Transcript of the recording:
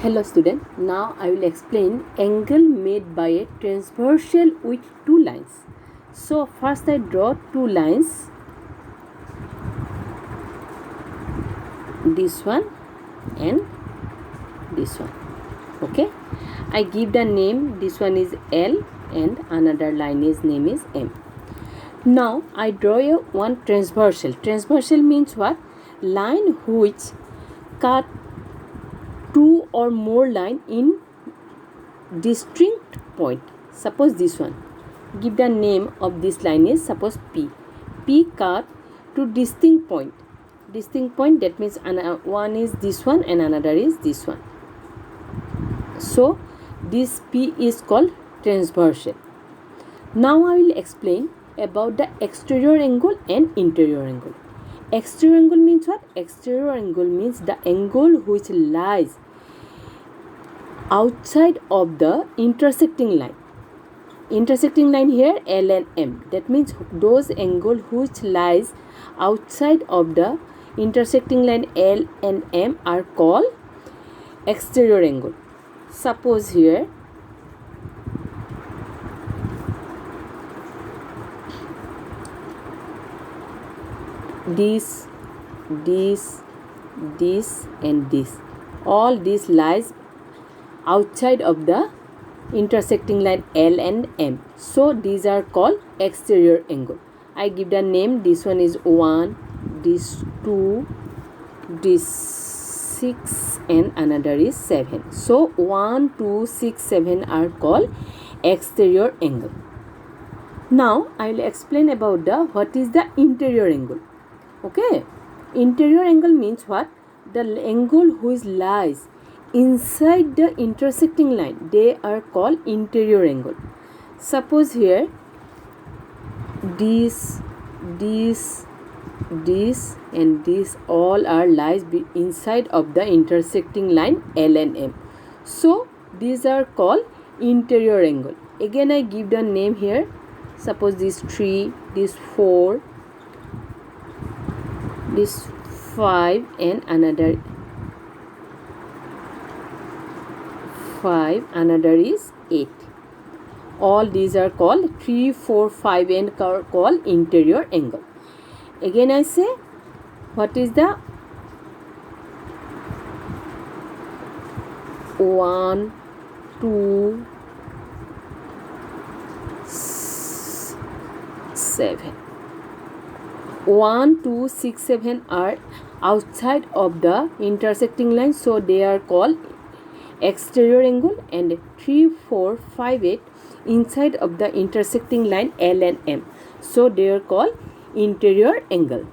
Hello student, now I will explain angle made by a transversal with two lines. So first I draw two lines, this one and this one. Okay, I give the name, this one is L and another line is name is M. Now I draw one transversal. Transversal means what? Line which cut two or more line in distinct point. Suppose this one. Give the name of this line is suppose P. P cut to distinct point. Distinct point, that means one is this one and another is this one. So this P is called transversal. Now I will explain about the exterior angle and interior angle. Exterior angle means what? Exterior angle means the angle which lies outside of the intersecting line. Intersecting line here L and M. That means those angle which lies outside of the intersecting line L and M are called exterior angle. Suppose here this and this, all this lies outside of the intersecting line L and M. So these are called exterior angle. I give the name, this one is 1, this 2, this 6 and another is 7. So 1, 2, 6, 7 are called exterior angle. Now I will explain about what is the interior angle. Okay, interior angle means what? The angle which lies inside the intersecting line, they are called interior angle. Suppose here this and this all are lies inside of the intersecting line L and M. So these are called interior angle. Again I give the name here. Suppose this 3, this 4, this 5 and another 5, another is 8. All these are called 3, 4, 5 and called interior angle. Again I say, what is the 1, 2, 7. 1, 2, 6, 7 are outside of the intersecting line, so they are called exterior angle, and 3, 4, 5, 8 inside of the intersecting line L and M, so they are called interior angle.